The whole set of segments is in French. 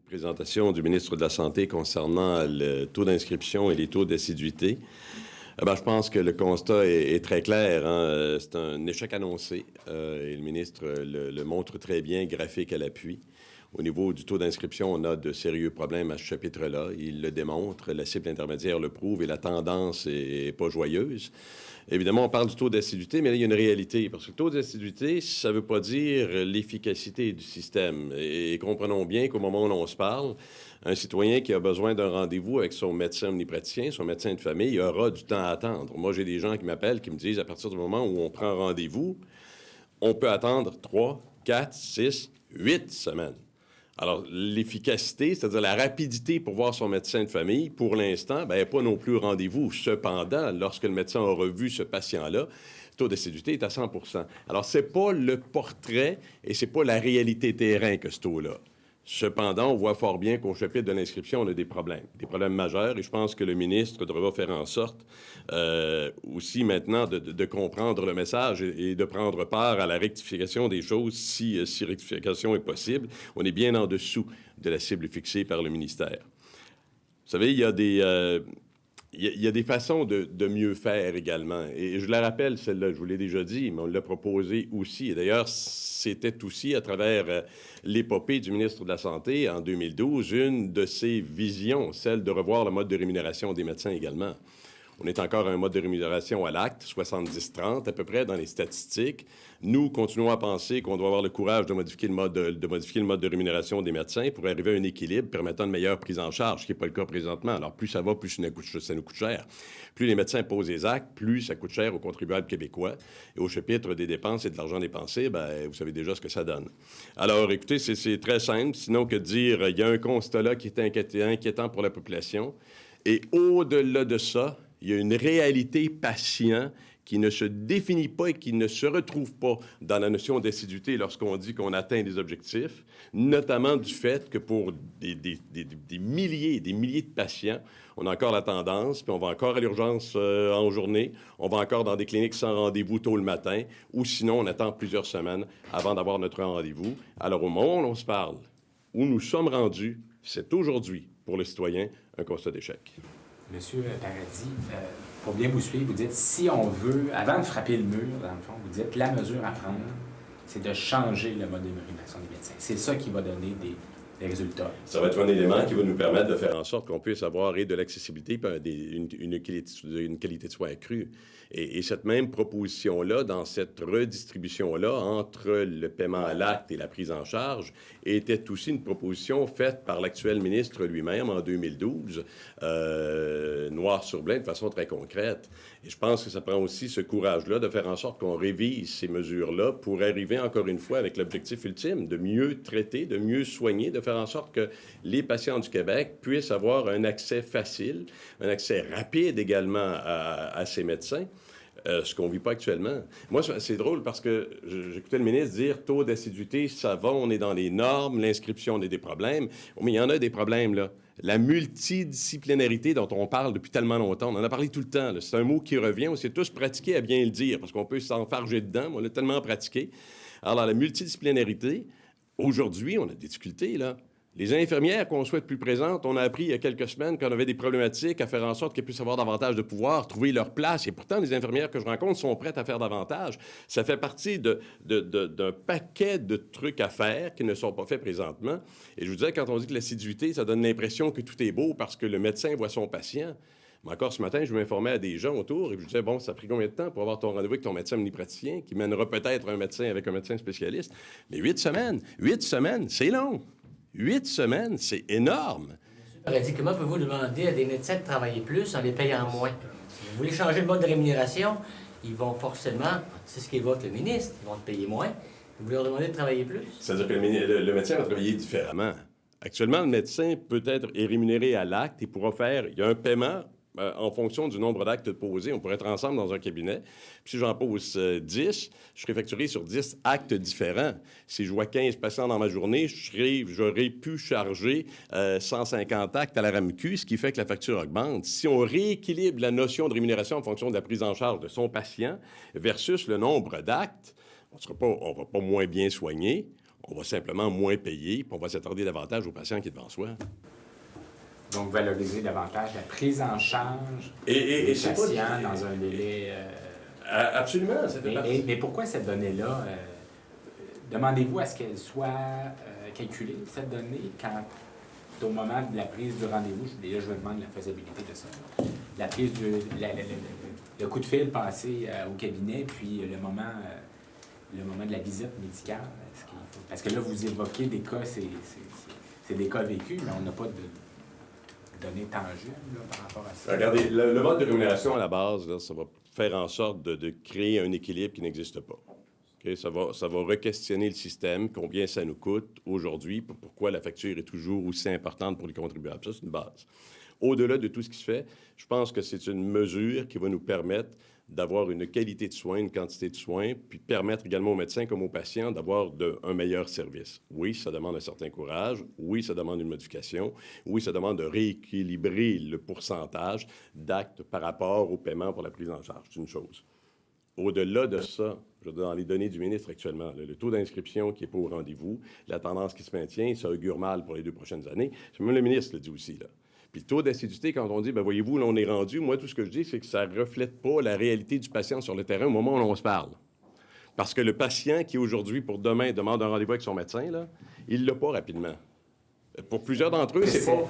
Présentation du ministre de la Santé concernant le taux d'inscription et les taux d'assiduité. Je pense que le constat est très clair. Hein? C'est un échec annoncé et le ministre le montre très bien, graphique à l'appui. Au niveau du taux d'inscription, on a de sérieux problèmes à ce chapitre-là. Il le démontre, la cible intermédiaire le prouve et la tendance est pas joyeuse. Évidemment, on parle du taux d'assiduité, mais là, il y a une réalité. Parce que le taux d'assiduité, ça ne veut pas dire l'efficacité du système. Et comprenons bien qu'au moment où l'on se parle, un citoyen qui a besoin d'un rendez-vous avec son médecin omnipraticien, son médecin de famille, aura du temps à attendre. Moi, j'ai des gens qui m'appellent, qui me disent, à partir du moment où on prend rendez-vous, on peut attendre 3, 4, 6, 8 semaines. Alors, l'efficacité, c'est-à-dire la rapidité pour voir son médecin de famille, pour l'instant, n'est pas non plus au rendez-vous. Cependant, lorsque le médecin aura vu ce patient-là, le taux d'assiduité est à 100 %. Alors, c'est pas le portrait et c'est pas la réalité terrain que ce taux-là. Cependant, on voit fort bien qu'au chapitre de l'inscription, on a des problèmes majeurs, et je pense que le ministre devra faire en sorte aussi maintenant de comprendre le message et de prendre part à la rectification des choses si rectification est possible. On est bien en dessous de la cible fixée par le ministère. Vous savez, il y a des façons de mieux faire également. Et je la rappelle, celle-là, je vous l'ai déjà dit, mais on l'a proposée aussi. Et d'ailleurs, c'était aussi à travers l'épopée du ministre de la Santé en 2012, une de ses visions, celle de revoir le mode de rémunération des médecins également. On est encore à un mode de rémunération à l'acte, 70-30 à peu près dans les statistiques. Nous continuons à penser qu'on doit avoir le courage de modifier le mode de rémunération des médecins pour arriver à un équilibre permettant une meilleure prise en charge, ce qui n'est pas le cas présentement. Alors, plus ça va, plus ça nous coûte cher. Plus les médecins posent des actes, plus ça coûte cher aux contribuables québécois. Et au chapitre des dépenses et de l'argent dépensé, vous savez déjà ce que ça donne. Alors, écoutez, c'est très simple. Sinon que de dire, il y a un constat là qui est inquiétant pour la population. Et au-delà de ça, il y a une réalité patient qui ne se définit pas et qui ne se retrouve pas dans la notion d'assiduité lorsqu'on dit qu'on atteint des objectifs, notamment du fait que pour des milliers de patients, on a encore la tendance, puis on va encore à l'urgence en journée, on va encore dans des cliniques sans rendez-vous tôt le matin, ou sinon on attend plusieurs semaines avant d'avoir notre rendez-vous. Alors au moment où on se parle, où nous sommes rendus, c'est aujourd'hui, pour le citoyen, un constat d'échec. Monsieur Paradis, pour bien vous suivre, vous dites, si on veut, avant de frapper le mur, dans le fond, vous dites, la mesure à prendre, c'est de changer le mode de rémunération des médecins. C'est ça qui va donner des résultats. Ça va être un élément qui va nous permettre de faire en sorte qu'on puisse avoir de l'accessibilité et une qualité de soins accrue. Et cette même proposition-là, dans cette redistribution-là, entre le paiement à l'acte et la prise en charge, était aussi une proposition faite par l'actuel ministre lui-même en 2012, noir sur blanc, de façon très concrète. Et je pense que ça prend aussi ce courage-là de faire en sorte qu'on révise ces mesures-là pour arriver, encore une fois, avec l'objectif ultime de mieux traiter, de mieux soigner, de faire en sorte que les patients du Québec puissent avoir un accès facile, un accès rapide également à ces médecins. Ce qu'on ne vit pas actuellement. Moi, c'est drôle parce que j'écoutais le ministre dire taux d'assiduité, ça va, on est dans les normes, l'inscription, on a des problèmes. Mais il y en a des problèmes, là. La multidisciplinarité dont on parle depuis tellement longtemps, on en a parlé tout le temps. Là. C'est un mot qui revient. On s'est tous pratiqués à bien le dire parce qu'on peut s'enfarger dedans, mais on l'a tellement pratiqué. Alors, la multidisciplinarité, aujourd'hui, on a des difficultés, là. Les infirmières qu'on souhaite plus présentes, on a appris il y a quelques semaines qu'on avait des problématiques à faire en sorte qu'elles puissent avoir davantage de pouvoir, trouver leur place. Et pourtant, les infirmières que je rencontre sont prêtes à faire davantage. Ça fait partie d'un paquet de trucs à faire qui ne sont pas faits présentement. Et je vous disais, quand on dit que l'assiduité, ça donne l'impression que tout est beau parce que le médecin voit son patient. Mais encore ce matin, je m'informais à des gens autour et je disais, bon, ça a pris combien de temps pour avoir ton rendez-vous avec ton médecin omnipraticien qui mènera peut-être un médecin avec un médecin spécialiste? Mais 8 semaines, c'est long. 8 semaines, c'est énorme. M. Paradis, comment pouvez-vous demander à des médecins de travailler plus en les payant moins? Si vous voulez changer le mode de rémunération, ils vont forcément, c'est ce qu'évoque le ministre, ils vont te payer moins. Vous leur demandez de travailler plus? C'est-à-dire que le médecin va travailler différemment. Actuellement, le médecin est rémunéré à l'acte et pourra faire, il y a un paiement en fonction du nombre d'actes posés. On pourrait être ensemble dans un cabinet. Puis si j'en pose 10, je serai facturé sur 10 actes différents. Si je vois 15 patients dans ma journée, j'aurais pu charger 150 actes à la RAMQ, ce qui fait que la facture augmente. Si on rééquilibre la notion de rémunération en fonction de la prise en charge de son patient versus le nombre d'actes, on va pas moins bien soigner. on va simplement moins payer, puis on va s'attarder davantage aux patients qui est devant soi. Donc, valoriser davantage la prise en charge Et des c'est patients pas... dans un délai... Absolument, ça fait partie. Mais pourquoi cette donnée-là, demandez-vous à ce qu'elle soit calculée, cette donnée, quand au moment de la prise du rendez-vous, déjà je me demande la faisabilité de ça, la prise le coup de fil passé au cabinet, puis le moment de la visite médicale. Parce que là, vous évoquez des cas, c'est des cas vécus, mais on n'a pas de données tangibles là, par rapport à ça. Regardez, le mode de rémunération à la base, là, ça va faire en sorte de créer un équilibre qui n'existe pas. Okay? Ça va re-questionner le système, combien ça nous coûte aujourd'hui, pourquoi la facture est toujours aussi importante pour les contribuables. Ça, c'est une base. Au-delà de tout ce qui se fait, je pense que c'est une mesure qui va nous permettre d'avoir une qualité de soins, une quantité de soins, puis permettre également aux médecins comme aux patients d'avoir un meilleur service. Oui, ça demande un certain courage. Oui, ça demande une modification. Oui, ça demande de rééquilibrer le pourcentage d'actes par rapport au paiement pour la prise en charge. C'est une chose. Au-delà de ça, je veux dire, dans les données du ministre actuellement, le taux d'inscription qui n'est pas au rendez-vous, la tendance qui se maintient, ça augure mal pour les 2 prochaines années. Même le ministre le dit aussi, là. Puis le taux d'assiduité, quand on dit, bien, voyez-vous, là, on est rendu, moi, tout ce que je dis, c'est que ça ne reflète pas la réalité du patient sur le terrain au moment où on se parle. Parce que le patient qui, aujourd'hui, pour demain, demande un rendez-vous avec son médecin, là, il ne l'a pas rapidement. Pour plusieurs d'entre eux, c'est pas...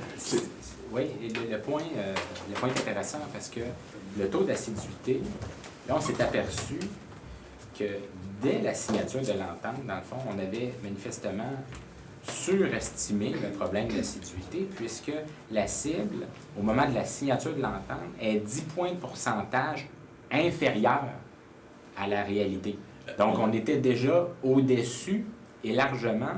Oui, et le point est intéressant parce que le taux d'assiduité, là, on s'est aperçu que dès la signature de l'entente, dans le fond, on avait manifestement surestimé le problème d'assiduité puisque la cible, au moment de la signature de l'entente, est 10 points de pourcentage inférieur à la réalité. Donc, on était déjà au-dessus et largement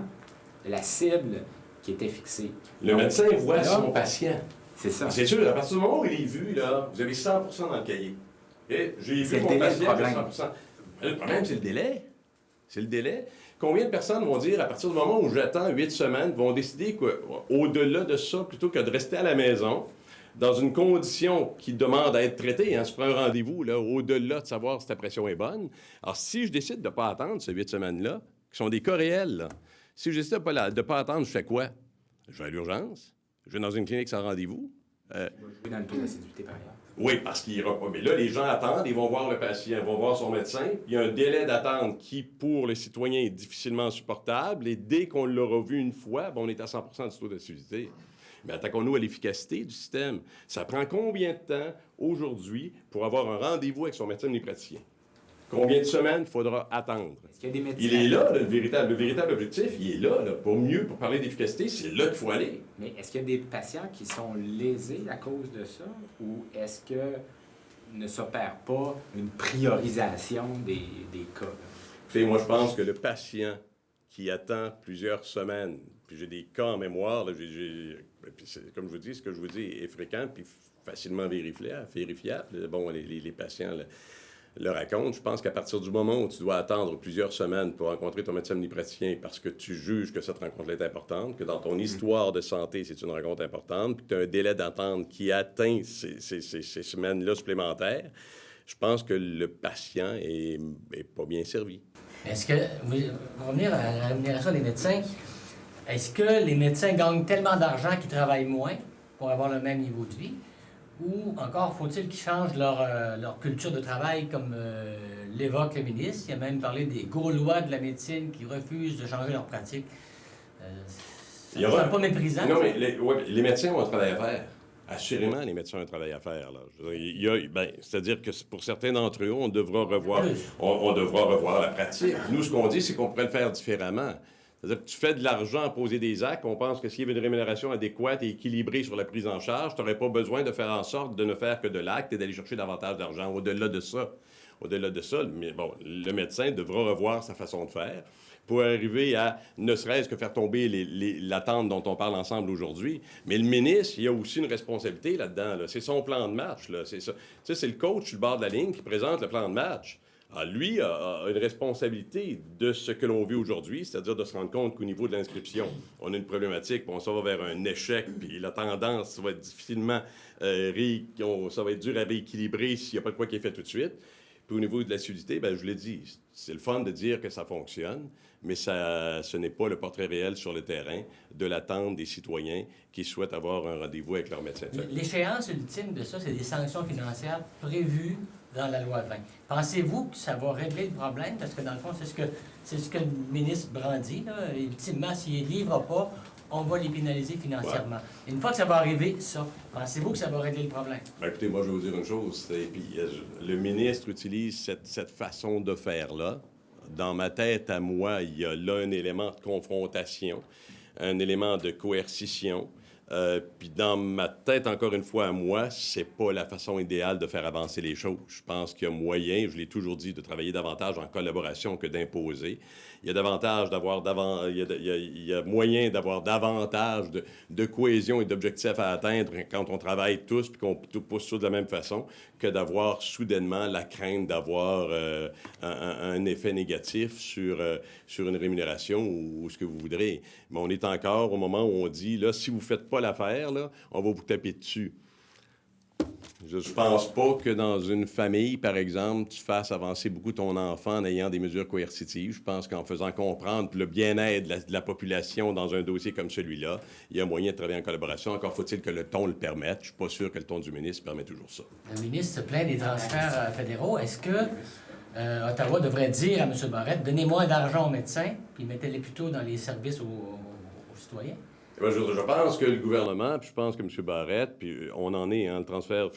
de la cible qui était fixée. Le médecin voit son patient. C'est ça. C'est sûr, à partir du moment où il est vu, là, vous avez 100 dans le cahier. Okay? J'ai vu mon patient, j'ai 100 Le problème, c'est le délai. C'est le délai. Combien de personnes vont dire, à partir du moment où j'attends 8 semaines, vont décider qu'au-delà de ça, plutôt que de rester à la maison, dans une condition qui demande à être traitée, hein, je prends un rendez-vous, là, au-delà de savoir si ta pression est bonne. Alors, si je décide de ne pas attendre ces 8 semaines-là, qui sont des cas réels, là, si je décide de ne pas attendre, je fais quoi? Je vais à l'urgence? Je vais dans une clinique sans rendez-vous? Je vais dans le taux d'assiduité, par exemple. Oui, parce qu'il n'ira pas. Mais là, les gens attendent, ils vont voir le patient, ils vont voir son médecin. Il y a un délai d'attente qui, pour le citoyen, est difficilement supportable. Et dès qu'on l'aura vu une fois, on est à 100 du taux d'assiduité. Mais attaquons-nous à l'efficacité du système. Ça prend combien de temps, aujourd'hui, pour avoir un rendez-vous avec son médecin praticien? Combien de semaines il faudra attendre? Est-ce qu'il y a des médecins... Il est là, le véritable objectif, il est là. Pour parler d'efficacité, c'est là qu'il faut aller. Mais est-ce qu'il y a des patients qui sont lésés à cause de ça? Ou est-ce que ne s'opère pas une priorisation des cas? Écoutez, moi, je pense que le patient qui attend plusieurs semaines, puis j'ai des cas en mémoire, là, comme je vous dis, ce que je vous dis est fréquent, puis facilement vérifiable. Bon, les patients... le raconte. Je pense qu'à partir du moment où tu dois attendre plusieurs semaines pour rencontrer ton médecin omnipraticien parce que tu juges que cette rencontre-là est importante, que dans ton histoire de santé, c'est une rencontre importante, puis que tu as un délai d'attente qui atteint ces semaines-là supplémentaires, je pense que le patient est pas bien servi. Est-ce que, pour revenir à la rémunération des médecins, est-ce que les médecins gagnent tellement d'argent qu'ils travaillent moins pour avoir le même niveau de vie? Ou encore faut-il qu'ils changent leur culture de travail comme l'évoque le ministre? Il a même parlé des Gaulois de la médecine qui refusent de changer leur pratique. C'est pas méprisant? Non, mais les médecins ont un travail à faire. Assurément, les médecins ont un travail à faire. Là. C'est-à-dire que pour certains d'entre eux, on devra revoir la pratique. Nous, ce qu'on dit, c'est qu'on pourrait le faire différemment. C'est-à-dire que tu fais de l'argent à poser des actes, on pense que s'il y avait une rémunération adéquate et équilibrée sur la prise en charge, tu n'aurais pas besoin de faire en sorte de ne faire que de l'acte et d'aller chercher davantage d'argent. Au-delà de ça, mais bon, le médecin devra revoir sa façon de faire pour arriver à ne serait-ce que faire tomber l'attente dont on parle ensemble aujourd'hui. Mais le ministre, il a aussi une responsabilité là-dedans. Là. C'est son plan de match. Là. C'est ça. Tu sais, c'est le coach sur le bord de la ligne qui présente le plan de match. Alors, lui a une responsabilité de ce que l'on vit aujourd'hui, c'est-à-dire de se rendre compte qu'au niveau de l'inscription, on a une problématique, puis on s'en va vers un échec, puis la tendance va être difficilement, ça va être dur à rééquilibrer s'il n'y a pas de quoi qui est fait tout de suite. Puis au niveau de l'assiduité, bien, je l'ai dit, c'est le fun de dire que ça fonctionne, mais ce n'est pas le portrait réel sur le terrain de l'attente des citoyens qui souhaitent avoir un rendez-vous avec leur médecin de famille. L'échéance ultime de ça, c'est des sanctions financières prévues dans la loi 20. Pensez-vous que ça va régler le problème? Parce que dans le fond, c'est ce que le ministre brandit, là. Ultimement, s'il ne livre pas, on va les pénaliser financièrement. Ouais. Une fois que ça va arriver, ça, pensez-vous que ça va régler le problème? Bien, écoutez, moi, je vais vous dire une chose. Le ministre utilise cette façon de faire-là. Dans ma tête, à moi, il y a là un élément de confrontation, un élément de coercition. Puis dans ma tête, encore une fois, à moi, c'est pas la façon idéale de faire avancer les choses. Je pense qu'il y a moyen, je l'ai toujours dit, de travailler davantage en collaboration que d'imposer. Il y a davantage il y a moyen d'avoir davantage de cohésion et d'objectifs à atteindre quand on travaille tous puis qu'on pousse tout de la même façon que d'avoir soudainement la crainte d'avoir un effet négatif sur une rémunération ou ce que vous voudrez. Mais on est encore au moment où on dit, là, si vous ne faites pas l'affaire, là, on va vous taper dessus. Je ne pense pas que dans une famille, par exemple, tu fasses avancer beaucoup ton enfant en ayant des mesures coercitives. Je pense qu'en faisant comprendre le bien-être de la population dans un dossier comme celui-là, il y a moyen de travailler en collaboration. Encore faut-il que le ton le permette. Je ne suis pas sûr que le ton du ministre permet toujours ça. Le ministre se plaint des transferts fédéraux. Est-ce que Ottawa devrait dire à M. Barrette, donnez moins d'argent aux médecins, puis mettez-les plutôt dans les services aux citoyens? Je pense que le gouvernement, puis je pense que M. Barrette, puis on en est, hein,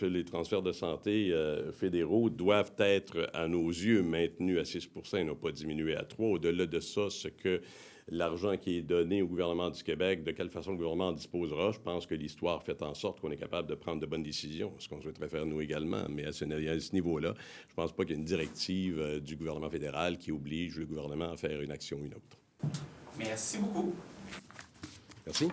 les transferts de santé fédéraux doivent être, à nos yeux, maintenus à 6 % et non pas diminués à 3 %. Au-delà de ça, ce que l'argent qui est donné au gouvernement du Québec, de quelle façon le gouvernement en disposera, je pense que l'histoire fait en sorte qu'on est capable de prendre de bonnes décisions, ce qu'on souhaiterait faire nous également. Mais à ce niveau-là, je pense pas qu'il y ait une directive du gouvernement fédéral qui oblige le gouvernement à faire une action ou une autre. Merci beaucoup. Merci.